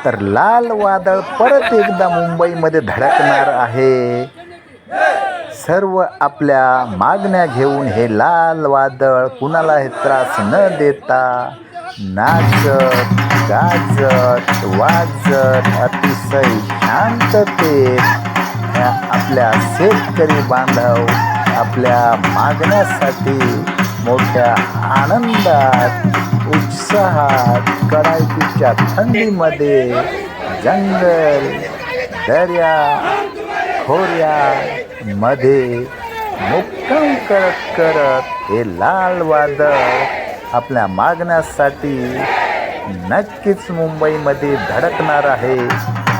तर लाल वादळ परत एकदा मुंबईमध्ये धडकणार आहे. सर्व आपल्या मागण्या घेऊन हे लाल वादळ कुणालाही त्रास न देता नाचत गाजत वाजत अतिशय शांततेत आपल्या शेतकरी बांधव आपल्या मागण्यासाठी मोठ्या आनंदात उत्साहात कडाकीच्या थंडीमध्ये जंगल दर्या खोऱ्यामध्ये मुक्काम करत करत हे लाल वादळ आपल्या मागण्यासाठी नक्कीच मुंबईमध्ये धडकणार आहे.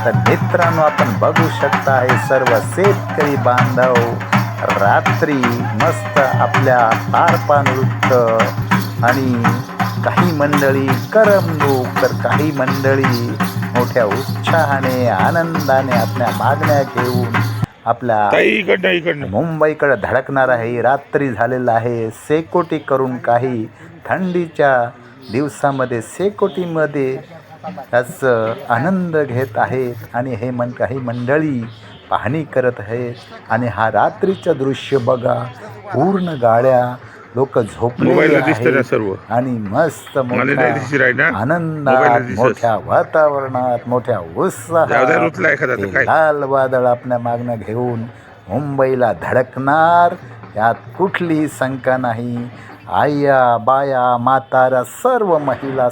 तर मित्रांनो, आपण बघू शकता हे सर्व शेतकरी बांधव रात्री मस्त आपल्या तारपा नृत्य आणि काही मंडळी करमणूक तर काही मंडळी मोठ्या उत्साहाने आनंदाने आपल्या मागण्या घेऊन आपल्या मुंबईकडे धडकणार आहे. रात्री झालेला आहे. शेकोटी करून काही थंडीच्या दिवसामध्ये शेकोटीमध्ये त्याचं आनंद घेत आहेत आणि हे काही मंडळी पाहणी करत आहेत. आणि हा रात्रीचं दृश्य बघा, पूर्ण गाड्या लोक झोपलेले आहेत आणि मस्त मोठ्या आनंदात मोठ्या वातावरणात मोठ्या उत्साहात लाल वादळ आपल्या मागण्या घेऊन मुंबईला धडकणार, यात कुठलीही शंका नाही. आया बाया म्हाताऱ्या सर्व महिला